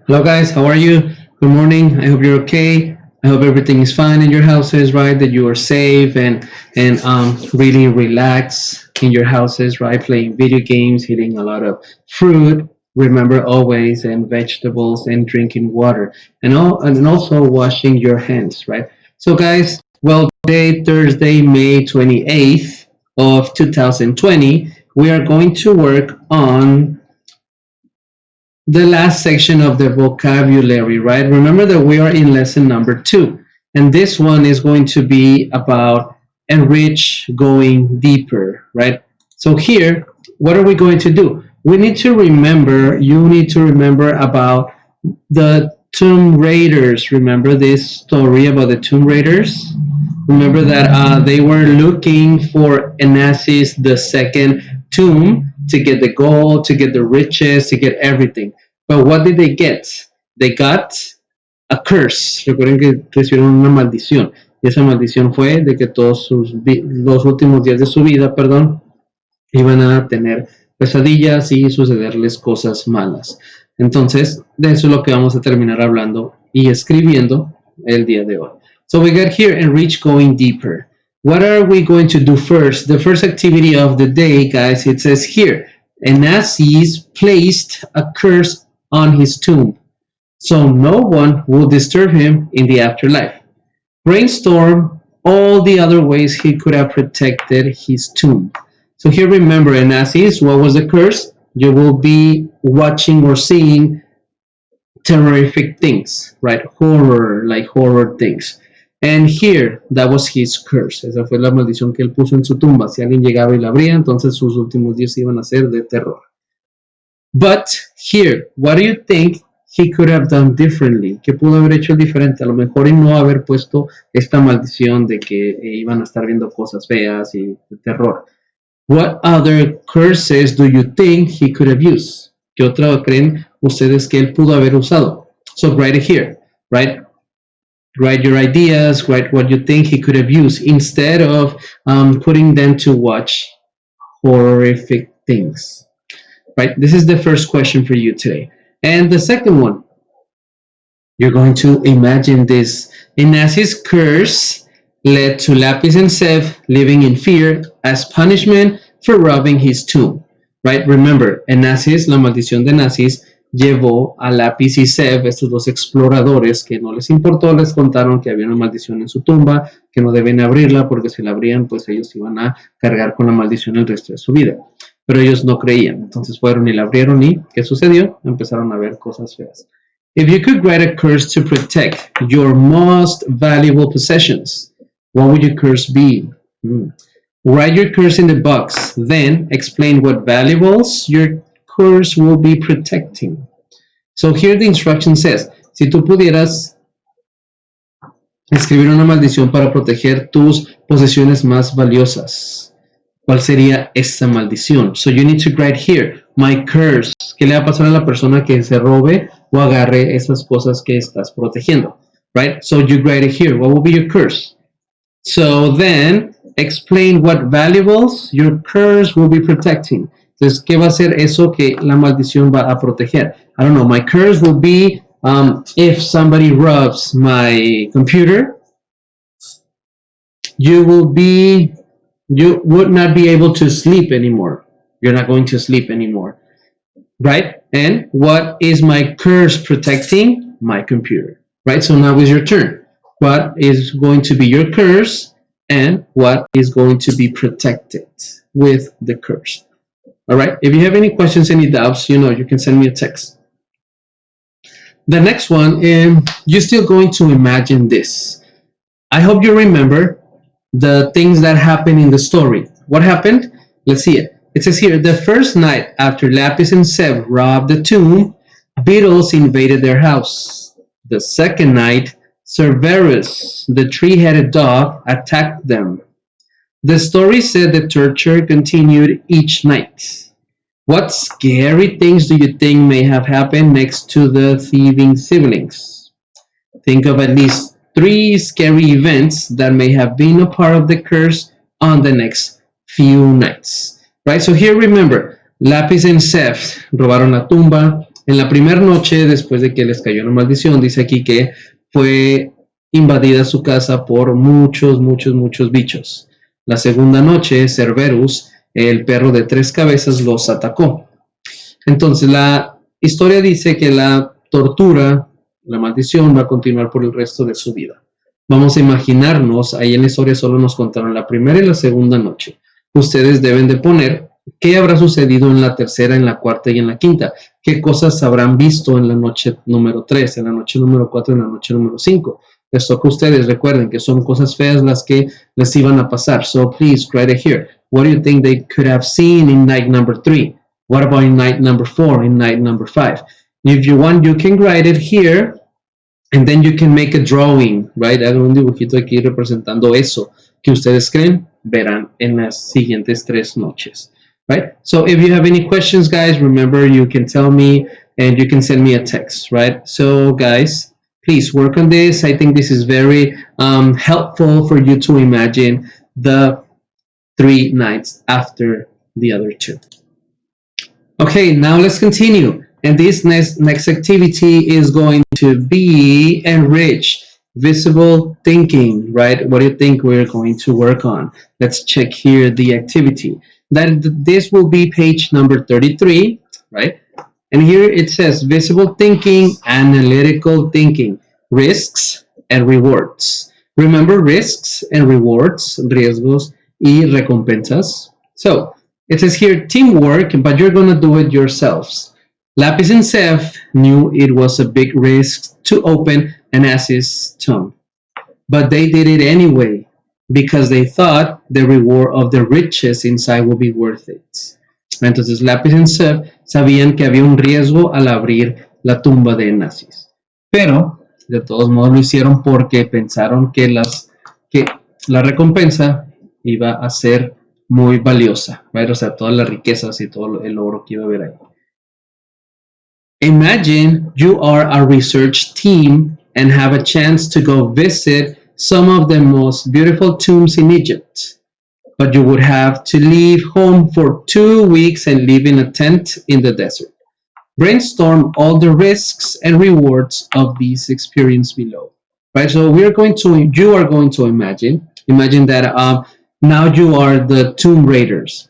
Hello guys, how are you? Good morning. I hope you're okay. I hope everything is fine in your houses, right? That you are safe and really relax in your houses, right? Playing video games, eating a lot of fruit. Remember always and vegetables and drinking water and also washing your hands, right? So guys, well today Thursday, May 28th of 2020, we are going to work on the last section of the vocabulary, right? Remember that we are in lesson number 2, and this one is going to be about enrich, going deeper, right? So here, what are we going to do? You need to remember about the Tomb Raiders. Remember this story about the Tomb Raiders? Remember that they were looking for Onassis the second tomb to get the gold, to get the riches, to get everything. But what did they get? They got a curse. Recuerden que recibieron una maldición. Y esa maldición fue de que los últimos días de su vida, perdón, iban a tener pesadillas y sucederles cosas malas. Entonces, de eso es lo que vamos a terminar hablando y escribiendo el día de hoy. So we got here enrich, going deeper. What are we going to do first? The first activity of the day, guys, it says here, Onassis placed a curse on his tomb, so no one will disturb him in the afterlife. Brainstorm all the other ways he could have protected his tomb. So here remember, Onassis, what was the curse? You will be watching or seeing terrific things, right? Horror things. And here, that was his curse. Esa fue la maldición que él puso en su tumba. Si alguien llegaba y la abría, entonces sus últimos días iban a ser de terror. But here, what do you think he could have done differently? ¿Qué pudo haber hecho diferente? A lo mejor y no haber puesto esta maldición de que iban a estar viendo cosas feas y de terror. What other curses do you think he could have used? ¿Qué otra creen ustedes que él pudo haber usado? So write it here, right? Write your ideas, write what you think he could have used instead of putting them to watch horrific things. Right? This is the first question for you today. And the second one, you're going to imagine this. Onassis' curse led to Lapis and Seth living in fear as punishment for robbing his tomb. Right? Remember, Onassis, la maldición de Onassis, llevó a Lapis y Seth, estos dos exploradores que no les importó, les contaron que había una maldición en su tumba, que no deben abrirla porque si la abrían, pues ellos iban a cargar con la maldición el resto de su vida. Pero ellos no creían, entonces fueron y la abrieron y ¿qué sucedió? Empezaron a ver cosas feas. If you could write a curse to protect your most valuable possessions, what would your curse be? Write your curse in the box, then explain what valuables your curse will be protecting. So here the instruction says, si tú pudieras escribir una maldición para proteger tus posesiones más valiosas, ¿cuál sería esta maldición? So you need to write here, my curse. ¿Qué le va a pasar a la persona que se robe o agarre esas cosas que estás protegiendo? Right? So you write it here. What will be your curse? So then, explain what valuables your curse will be protecting. Entonces, ¿qué va a ser eso que la maldición va a proteger? I don't know, my curse will be if somebody robs my computer, you would not be able to sleep anymore. You're not going to sleep anymore. Right? And what is my curse protecting? My computer. Right? So now is your turn. What is going to be your curse and what is going to be protected with the curse? All right? If you have any questions, any doubts, you can send me a text. The next one, you're still going to imagine this. I hope you remember the things that happened in the story. What happened? Let's see it. It says here, the first night after Lapis and Seth robbed the tomb, beetles invaded their house. The second night, Cerberus, the three-headed dog, attacked them. The story said the torture continued each night. What scary things do you think may have happened next to the thieving siblings? Think of at least 3 scary events that may have been a part of the curse on the next few nights. Right? So here remember, Lapis and Seth robaron la tumba, En la primera noche, después de que les cayó una maldición, dice aquí que fue invadida su casa por muchos bichos. La segunda noche, Cerberus, el perro de 3 cabezas, los atacó. Entonces la historia dice que la tortura, la maldición, va a continuar por el resto de su vida. Vamos a imaginarnos, ahí en la historia solo nos contaron la primera y la segunda noche. Ustedes deben de poner qué habrá sucedido en la tercera, en la cuarta y en la quinta. Qué cosas habrán visto en la noche número 3, en la noche número 4, en la noche número 5. Les toca a ustedes, recuerden que son cosas feas las que les iban a pasar. So please write it here. What do you think they could have seen in night number 3? What about in night number 4, in night number 5? If you want, you can write it here. And then you can make a drawing, right? Hagan un dibujito aquí representando eso que ustedes creen verán en las siguientes 3 noches, right? So if you have any questions, guys, remember you can tell me and you can send me a text, right? So guys, please work on this. I think this is very helpful for you to imagine the 3 nights after the other 2. Okay, now let's continue. And this next activity is going to be enrich visible thinking, right? What do you think we're going to work on? Let's check here the activity. This will be page number 33, right? And here it says visible thinking, analytical thinking, risks and rewards. Remember risks and rewards, riesgos y recompensas. So it says here teamwork, but you're going to do it yourselves. Lapis and Seth knew it was a big risk to open Anas's tomb, but they did it anyway because they thought the reward of the riches inside would be worth it. Entonces Lapis and Seth sabían que había un riesgo al abrir la tumba de Anasis, pero de todos modos lo hicieron porque pensaron que la recompensa iba a ser muy valiosa, right? O sea, todas las riquezas y todo el oro que iba a haber ahí. Imagine you are a research team and have a chance to go visit some of the most beautiful tombs in Egypt, but you would have to leave home for 2 weeks and live in a tent in the desert. Brainstorm all the risks and rewards of this experience below. Right, so you are going to imagine that now you are the tomb raiders,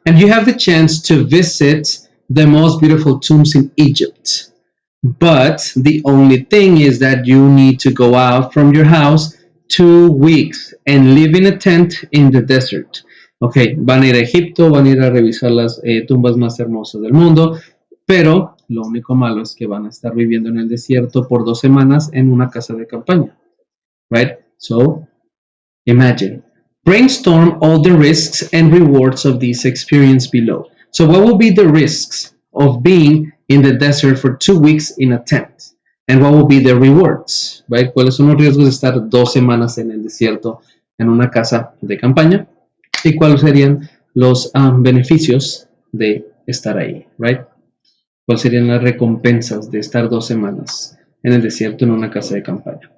and you have the chance to visit the most beautiful tombs in Egypt. But the only thing is that you need to go out from your house 2 weeks and live in a tent in the desert. Ok, van a ir a Egipto, van a ir a revisar las tumbas más hermosas del mundo, pero lo único malo es que van a estar viviendo en el desierto por 2 semanas en una casa de campaña. Right? So, imagine. Brainstorm all the risks and rewards of this experience below. So what will be the risks of being in the desert for 2 weeks in a tent? And what will be the rewards? Right? ¿Cuáles son los riesgos de estar 2 semanas en el desierto en una casa de campaña? ¿Y cuáles serían los beneficios de estar ahí? Right? ¿Cuáles serían las recompensas de estar 2 semanas en el desierto en una casa de campaña?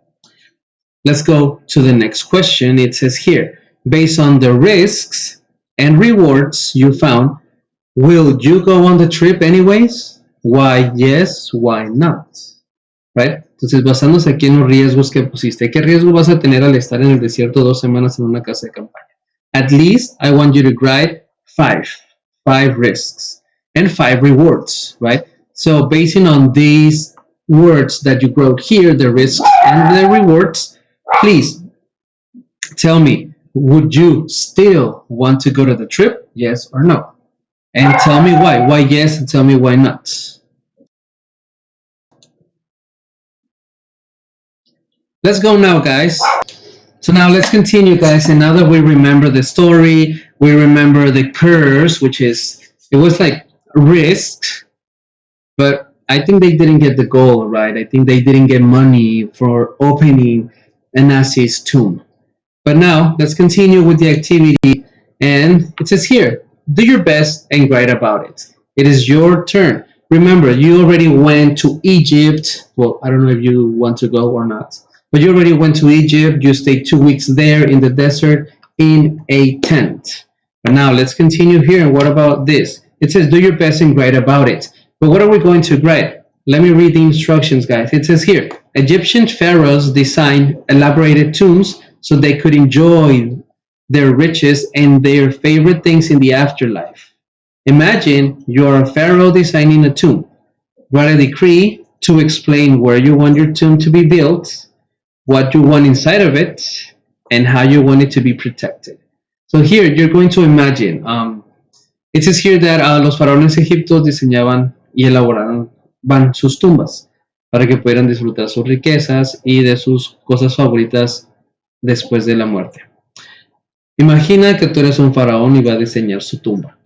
Let's go to the next question. It says here, based on the risks and rewards you found, will you go on the trip anyways? Why yes, why not? Right? Entonces, basándose aquí en los riesgos que pusiste, ¿qué riesgo vas a tener al estar en el desierto 2 semanas en una casa de campaña? At least I want you to write 5 risks and 5 rewards, right? So basing on these words that you wrote here, the risks and the rewards, please tell me, would you still want to go to the trip? Yes or no? And tell me why. Why yes and tell me why not. Let's go now, guys. So now let's continue, guys. And now that we remember the story, we remember the curse, which is, it was like risk, but I think they didn't get the goal, right? I think they didn't get money for opening Anas's tomb. But now let's continue with the activity. And it says here, do your best and write about it. It is your turn. Remember, you already went to Egypt. Well, I don't know if you want to go or not, but you already went to Egypt. You stayed 2 weeks there in the desert in a tent. But now let's continue here. And what about this? It says, do your best and write about it. But what are we going to write? Let me read the instructions, guys. It says here, Egyptian pharaohs designed elaborated tombs so they could enjoy their riches and their favorite things in the afterlife. Imagine you're a pharaoh designing a tomb. Write a decree to explain where you want your tomb to be built, what you want inside of it, and how you want it to be protected. So here you're going to imagine. It says here that los faraones egipcios diseñaban y elaboraron sus tumbas para que pudieran disfrutar sus riquezas y de sus cosas favoritas después de la muerte. Imagina que tú eres un faraón y va a diseñar su tumba.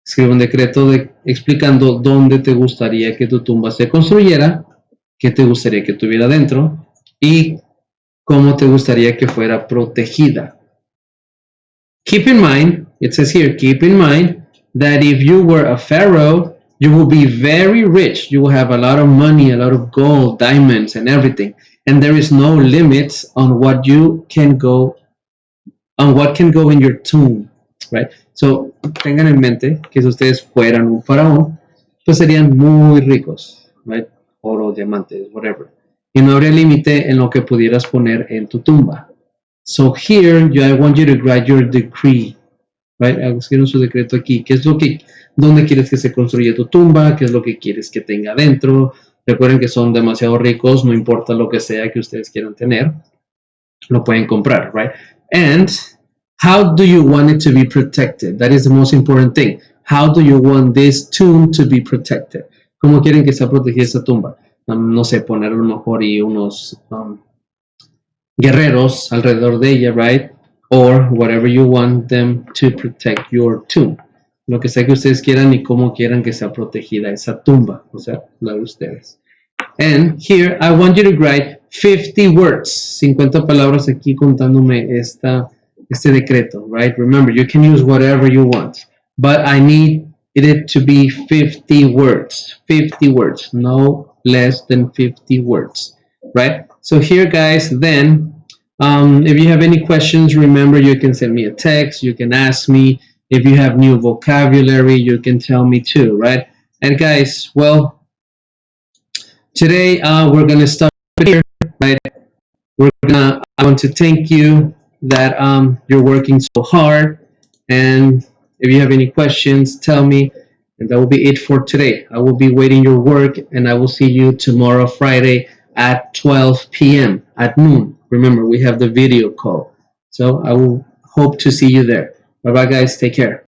Escribe un decreto explicando dónde te gustaría que tu tumba se construyera, qué te gustaría que tuviera dentro y cómo te gustaría que fuera protegida. Keep in mind, it says here, keep in mind that if you were a pharaoh, you will be very rich. You will have a lot of money, a lot of gold, diamonds, and everything. And there is no limits on what can go in your tomb, right? So, tengan en mente que si ustedes fueran un faraón, pues serían muy ricos, right? Oro, diamantes, whatever. Y no habría límite en lo que pudieras poner en tu tumba. So here, I want you to write your decree, right? Escriban su decreto aquí. ¿Dónde quieres que se construya tu tumba? ¿Qué es lo que quieres que tenga dentro? Recuerden que son demasiado ricos, no importa lo que sea que ustedes quieran tener, lo pueden comprar, right? And how do you want it to be protected? That is the most important thing. How do you want this tomb to be protected? ¿Cómo quieren que sea protegida esa tumba? No sé, poner a lo mejor y unos guerreros alrededor de ella, right? Or whatever you want them to protect your tomb. Lo que sea que ustedes quieran y cómo quieran que sea protegida esa tumba, o sea, la de ustedes. And here I want you to write 50 words, 50 palabras aquí contándome este decreto, right? Remember, you can use whatever you want, but I need it to be 50 words, no less than 50 words, right? So here, guys, then, if you have any questions, remember, you can send me a text, you can ask me. If you have new vocabulary, you can tell me too, right? And guys, well, today we're going to stop here, right? I want to thank you that you're working so hard. And if you have any questions, tell me. And that will be it for today. I will be waiting your work, and I will see you tomorrow, Friday, at 12 p.m. at noon. Remember, we have the video call. So I will hope to see you there. Bye-bye, guys. Take care.